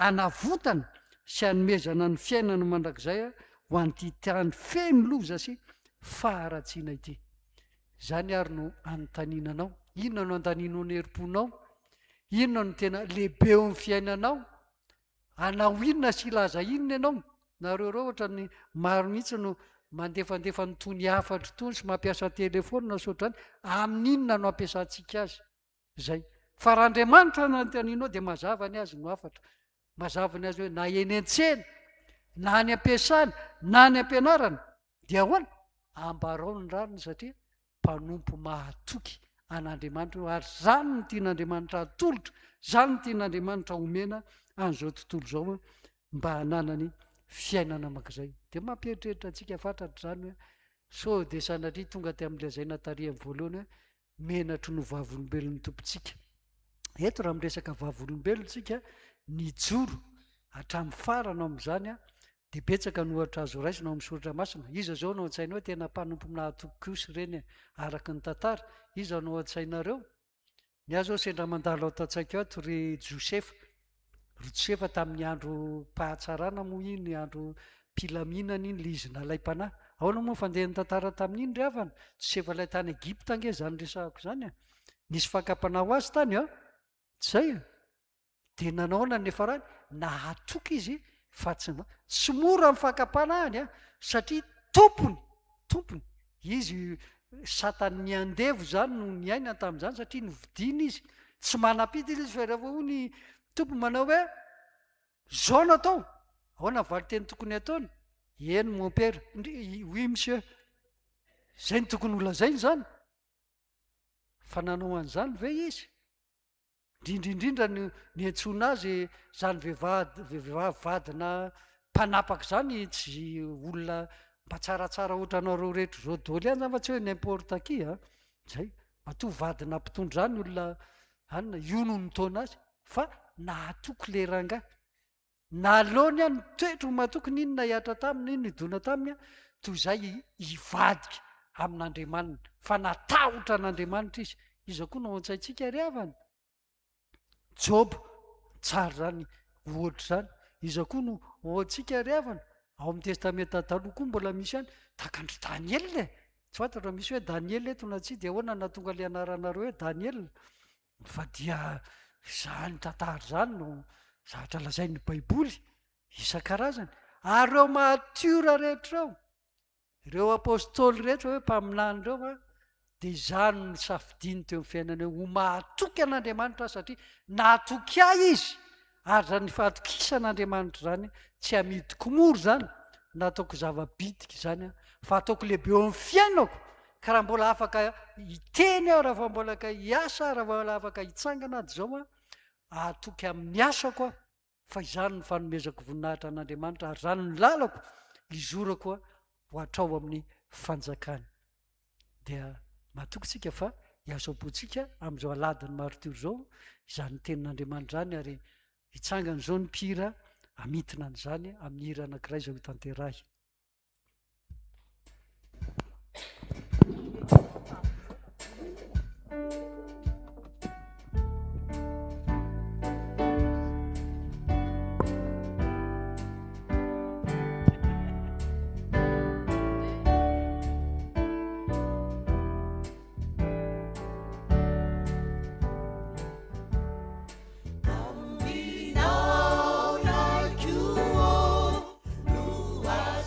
anavotana sy anomezana ny fiainana mandrakizay ho an'ity feno loza sy faharatsiana ity. Zany ary no anontaniananao, inona no antaninao ny herim-ponao, inona no tena lehibe eo amin'ny fiainanao, anao inona sy ilaza inona ianao. Nareo reo ohatra ny maro mihitsy no mandefandefa ny tony hafatra tony sy mampiasa telefona sotrany, amin'inona no ampiasantsika azy zay. Fa raha Andriamanitra no antaninao dia mazava ny azy no hafatra, mazava ny azy hoe na eny an-tsena na ny ampiasana na ny ampianarana dia ahoana ambarao ny rariny, satria mpanompo mahatoky an'Andriamanitra ary zany no tian'Andriamanitra atolotra, zany no tian'Andriamanitra omena an'izao tontolo zao mba hananany fiainana makizay. Dia mampieritreritra antsika fantatr' zany hoe so dia sanatria tonga ty amin'lazaina tary amin'ny voalohany hoe menatry no vavolombelon'ny tompontsika. Eto raha miresaka vavolombelontsika nijoro hatramin'ny farana amin'izany dia betsaka no ohatra azo raisina ao amin'ny soratra masina. Iza zao no an-tsaina hoe tena mpanompo nahatoky kosa ireny araka ny tantara, iza no an-tsainareo? Ny azo sendra mandalo ao tan-tsaiko ato ry Josefa tamin'ny andro pahatsarana moa iny, andro mpilaminana iny, lizy nalay-panahy. Ahoana moa fandeha ny tantara tamin'iny ry havana? Josefa lay tany Egipta ange zany resahako zany nisy fakapanahy ho azy tany zay dia nanaona nefa rany nahatoky izy fa tsy mora ny fakapanahy satria tompony izy satany miandevo zany no niaina tamin'izany satria novidina izy tsy manapita izy fa rehefa hoy ny tompo manao hoe zao no atao, ahoana valy teny tokony ataony? Eny mon père, oui monsieur, zay ny tokony holazainy zany. Fa nanao an'izany ve izy? Indrindrindrindra ny antsoina azy zany vehivavy vadina mpanapaka zany, tsy olona mba tsaratsara ohatra anareo rehetra zao daholo ihany zany, fa tsy hoe n'importe qui zay, matoa vadina mpitondra any olona anina, io no nitaona azy. Fa nahatoky le rangahy, nalaony any toetro mahatoky n'inona hiatra taminy, inona hidona taminy toy izay hivadika amin'Andriamanitra, fa natahotra an'Andriamanitra izy. Iza koa no ao an-tsaintsika ry havana? Job tsara zany ohatra zany. Iza koa no ao antsika ry havana? Ao amin'ny testamenta taloha koa mbola misy any takandry Daniel tsy fantatra misy hoe Daniel eto na tsy, dia ahoana nahatonga le anaranareo hoe Daniel? Fa dia zany tantara zany no zavatra lazain'ny baiboly isan-karazany. Ary ireo matiora rehetra ireo apôstôly rehetra hoe mpaminany ireo dia izany no safidiny teo amin'ny fiainana ho mahatoky an'Andriamanitra satria nahatoky ahy izy, ary zany fahatokisanaandriamanitra zany tsy hamidiko moro zany, nataoko zava-bitika zany fa ataoko lehibe eo amin'ny fiainako. Ka raha mbola afaka hiteny aho, raha mbola ka hiasa, raha mbola afaka hitsangana ady zao atoky amin'ny asako fa izany ny fanomezako voninahitra an'Andriamanitra, ary zany ny lalako hizorako ho hatrao amin'ny fanjakany. Dia mahatoky tsika fa hiasoapontsika amin'izao aladiny marotio zao izany tenin'Andriamanitra zany, ary hitsangana zao ny mpihira amitina an'izany amin'ny hira anankiray izay ho tanterahy. Amminao like you, Lua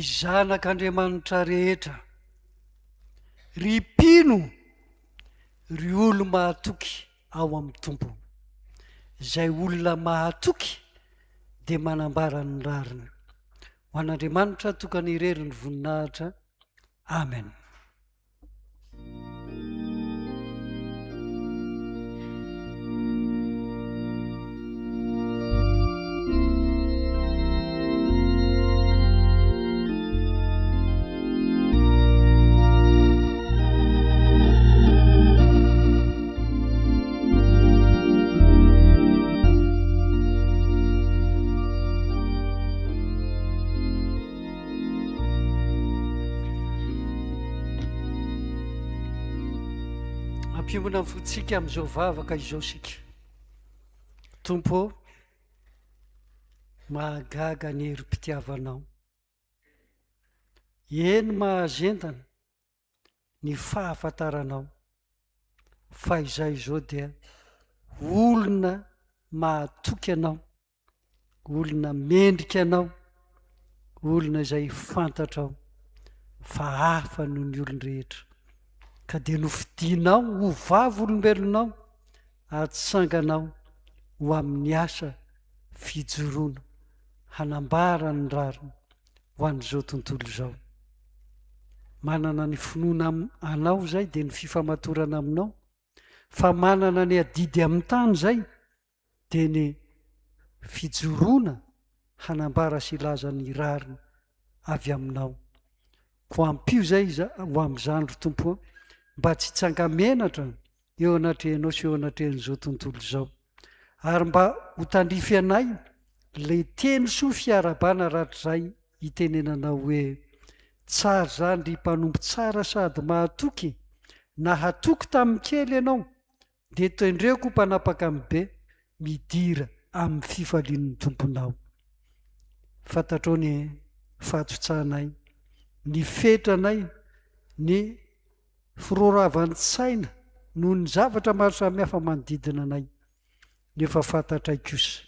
zanak'Andriamanitra rehetra, ry mpino, ry olo mahatoky ao amin'ny tompo. Izay olona mahatoky dia manambara ny rariny. Ho an'Andriamanitra tokany irery ny voninahitra. Amen. Ampiomona ny fotsika amin'izao vavaka izao sika. Tompo, mahagaga ny herim-pitiavanao. Eny mahazentana ny fahafantaranao fa izay izao dia olona mahatoky anao, olona mendrika anao, olona izay fantatrao fa hafa noho ny olon-drehetra. Ka dia nofidinao ho vavy olombelonao, atsanganao ho amin'ny asa fijoroana, hanambara ny rariny ho an'izao tontolo izao. Manana ny finoana anao zay dia ny fifamatorana aminao, fa manana ny adidy amin'ny tany zay dia ny fijoroana, hanambara sy laza ny rariny avy aminao. Ko ampio zay ho amin'izany ry Tompo, mba tsy tsangamenatra eo anatrehanao sy eo anatrehan'izao tontolo izao, ary mba ho tandrify anay lay teny soa fiarabana ratrizay itenenanao hoe: tsara zany ry mpanompo tsara sady mahatoky, na hatoky tamin'ny kely ianao dia tendreko mpanapaka amin'ny be, midira amin'ny fifalian'ny tomponao. Fantatrao ny fahatotsahanay, ny fetranay, ny firoravan'ny saina noho ny zavatra maro samihafa manodidina anay. Nefa fantatray kosa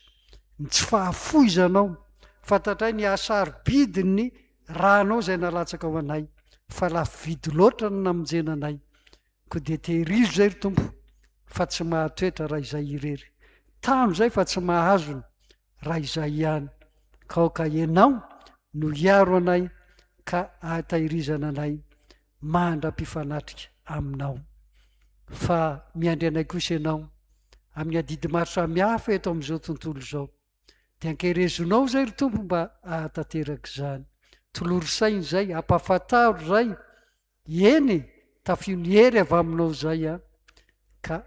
ny tsy fahafoizanao, fantatray ny asarobidiny rahanao izay nalatsaka ao anay, fa lafo vidy loatra no namonjena anay. Ko dia tehirizo zay ry Tompo, fa tsy mahatoetra raha izay irery, tano zay fa tsy mahazony raha izay ihany. Ka ianao no hiaro anay ka ahatahirizana anay mandra-pifanatrika aminao. Fa miandry anay kosa ianao amin'ny adidy maro samihafa eto amin'izao tontolo izao, dia ankerezonao zay ry Tompo mba ahatanteraka izany. Tolory saina zay, ampafantaro zay, eny tafio ny hery avy aminao zay a, ka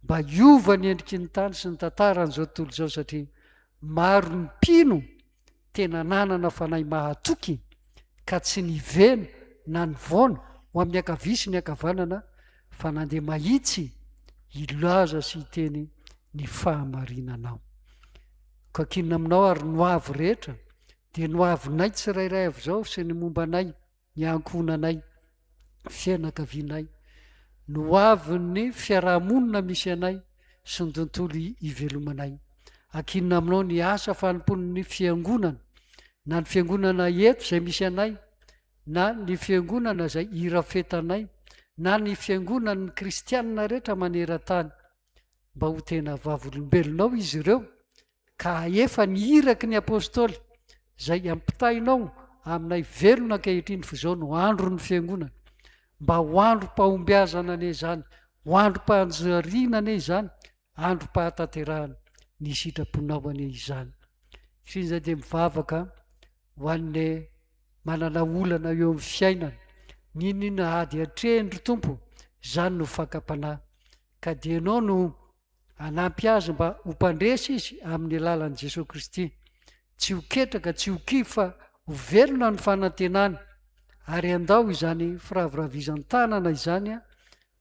mba hiova ny endriky ny tany sy ny tantaran'izao tontolo izao, satria maro ny mpino tena nanana fanay mahatoky ka tsy nivena na nivaona ho amin'ny ankavia sy ny ankavanana, fa nandeha mahitsy ilaza sy hiteny ny fahamarinanao. Ka kinona aminao ary noavy rehetra dia noavinay tsirairay avy izao sy ny mombanay, ny ankonanay, fianakavianay, noavin'ny fiarahamonina misy anay sy ny tontolo ivelomanay. Akinona aminao ny asa fanompon'ny fiangonana, na ny fiangonana eto izay misy anay, na ny fiangonana izay irafetanay, na ny fiangonan'ny kristianina rehetra maneran-tany, mba ho tena vavolombelonao izy ireo, ka efa nihiraky ny apôstôly izay ampitainao aminay velona ankehitriny fa izao no andro ny fiangonana, mba ho androm-pahombiazana ane izany, ho androm-panjariana ane izany, androm-pahatanterahana ny sitraponao ane izany. Izay dia mivavaka ho an'le manana olana eo amin'ny fiainana, ninona ady hatrehany ry Tompo, izany no fakam-panahy. Ka dia ianao no hanampy azy mba ho mpandresy izy amin'ny alalan'i Jesosy Kristy, tsy ho ketraka, tsy ho kivy, fa ho velona ny fanantenany, ary andao izany firavoravizan-tanana izany a,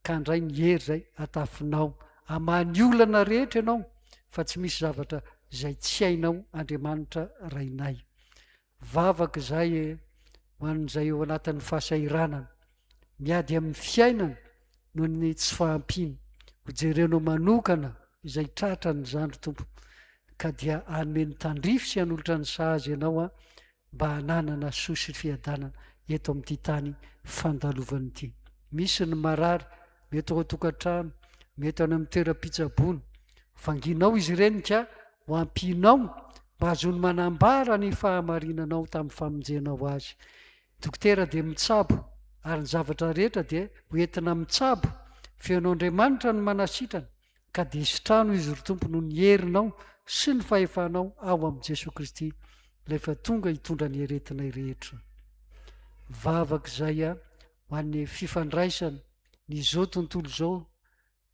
ka handray ny hery zay atafinao, hamany olana rehetra ianao, fa tsy misy zavatra izay tsy hainao Andriamanitra rainay. Vavaka izay ho an'izay eo anatin'ny fahasairanana, miady amin'ny fiainana noho ny tsy fahampiana, ho jerenao manokana izay tratrany izany ry Tompo, ka dia hanome ny tandrify sy hanolotra ny sahazy ianao a, mba hananana soa sy fiadanana eto amin'ity tany fandalovany ity. Misy ny marary mety ao atokantrano, mety any amin'ny toeram-pitsaboana, vanginao izy ireny ka ho ampinao mba azony manambara ny fahamarinanao tamin'ny famonjenao azy. Dokotera dia mitsabo ary ny zavatra rehetra dia hoentina mitsabo, feon'Andriamanitra no manasitrana ka dia sitrano izy ry tompo no ny herinao sy ny fahefanao ao amin'i Jesosy Kristy rehefa tonga hitondra ny aretinay rehetra. Vavaka izay ho an'ny fifandraisana ny zao tontolo zao,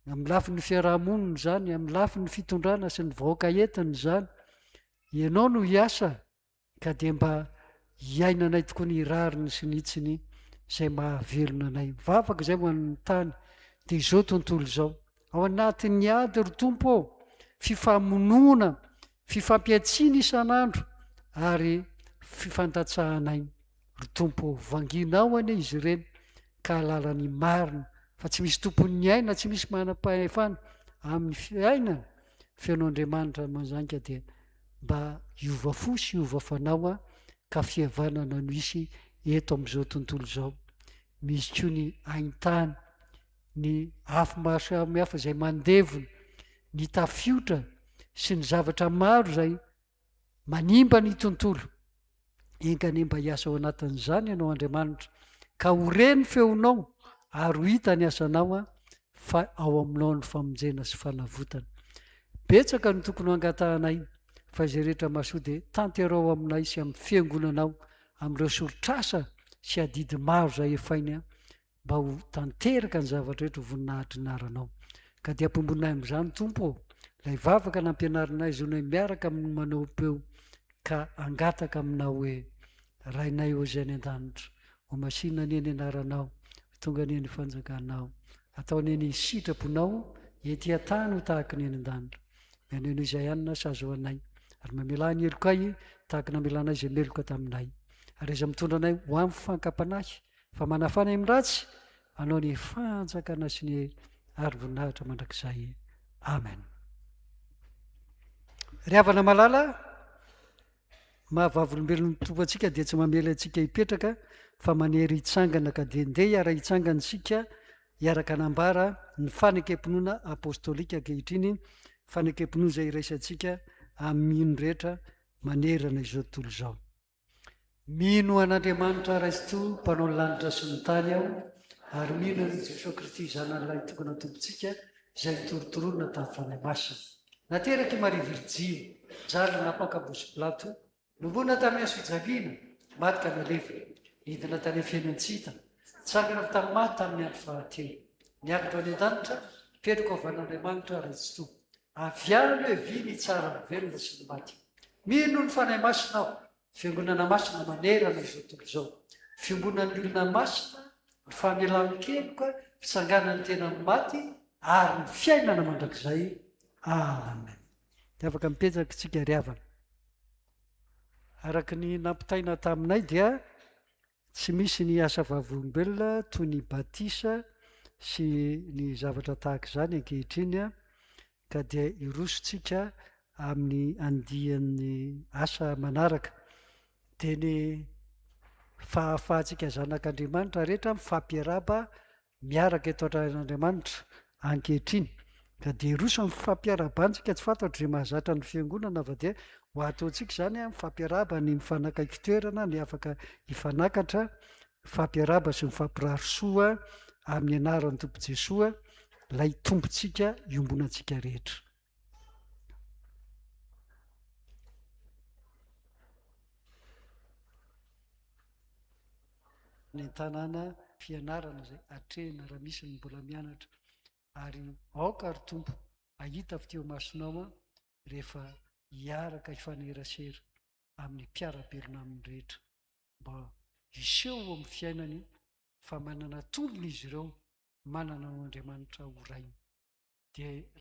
amin'ny lafin'ny fiarahamonina zany, amin'ny lafin'ny fitondrana sy ny vahoaka entiny zany, ianao no hiasa ka dia mba hiainanay tokoa ny rariny sy nitsiny izay mahavelona anay. Vavaka izay ho an'ny tany dia izao tontolo izao ao anatin'ny ady ry tompo ao, fifamonoana, fifampiatsiana isan'andro ary fifantatsahanay ry tompo. Vanginao anie izy ireny ka halalany marina fa tsy misy tompon'ny aina, tsy misy manam-pahefana amin'ny fiainana. Feon'Andriamanitra manzanka dia mba hiova fo sy hiova fanao ka fihavanana no isy eto amin'izao tontolo izao. Misy koa ny haintany, ny afo maro samihafa izay mandevona, ny tafiotra sy ny zavatra maro izay manimba ny tontolo. Engany mba hiasa ao anatin'izany ianao Andriamanitra ka ho reny feonao ary ho hita ny asanao fa ao aminao ny famonjena sy fanavotana. Betsaka ny tokony hangatahanay fa izay rehetra mahasoa dia tanterao aminay sy amin'ny fiangonanao, amin'ireo sorotr'asa sy adidy maro izay efainy mba ho tanteraka ny zavatra rehetra ho voninahitry ny aranao. Ka dia ampombonay amin'izany tompo, ilay vavaka nampianarinay zonay miaraka amin'ny manao peo ka angataka aminao hoe rainay ho izay any an-danitra, ho masinina ny eny anaranao, tonga ny eny fanjakanao, atao ny eny sitraponao ety an-tany ho tahaka ny eny an-danitra. Meneno izay anina sazo anay ary mamela ny elokay tahaka namelanay izay meloka taminay, ary iza mitondra anay ho amin'ny fankampanahy fa manafanay amin'ny ratsy, anao ny fanjakana sy ny ary-voninahitra mandrakizay. Amen. Ry havana malala, mahavavolombelon'ny tompo antsika dia tsy mamela antsika hipetraka fa manery hitsangana ka dia ndeha hiara hitsangana isika hiaraka anambara ny fanekempinoana apôstôlika ankehitriny, fanekempinoana izay iraisantsika amin'ny rehetra manerana izao tontolo izao. Mino an'Andriamanitra Raisinto mpanao ny lanitra sy ny tany aho, ary mino an'i Jesosy Kristy zanan'ilay tokony antompontsika izay mitorotoronina tamin'ny fanahy masina. Nateraky Maria Virjiny, jalina napakambosy Pilato, nombona tamin'ny hazo-fijaliana, maty ka nalefina, idina tany Fiainantsita, tsangana avy tamin'ny maty tamin'ny andro fahatelo. Niakatra any an-danitra, mipetraka ao van'Andriamanitra Raisinto. Aviany hoe viny tsara velona sy ny maty. Mino ny fanahy masina aho, fiangonana masina manerana izao tontolo izao. Fiangonan'ny olona masina, ny famelan'ny keloka, fisanganan'ny tena ny maty, ary ny fiainana mandrakizay. Amen. Dia afaka mipetraka tsika ry havana. Araka ny nampitaina taminay dia tsy misy ny asa vavolombelona toy ny batisa sy ny zavatra tahaka izany ankehitriny, ka dia irosontsika amin'ny andian'ny asa manaraka. Dia ny fahafahantsika zanak'Andriamanitra rehetra mifampiaraba miaraka eto an-tran'Andriamanitra ankehitriny, ka dia iroso amin'ny fampiarabantsika. Tsy fantatra izay mahazatra ny fiangonana fa dia ho ataontsika izany mifampiaraba, ny mifanakaiky toerana, ny afaka hifanakatra, fampiaraba sy mifampirarosoa amin'ny anaran'ny tompo Jesoa, ilay tompontsika iombonantsika rehetra. Ny tanàna fianarana izay atrehina raha misy ny mbola mianatra, ary aoka ry tompo ahita avy teo masonao rehefa hiaraka hifanerasera amin'ny mpiarabelona amin'ny rehetra, mba hiseho amin'ny fiainany fa manana tombony izy ireo, manana an'Andriamanitra ho rainy. Dia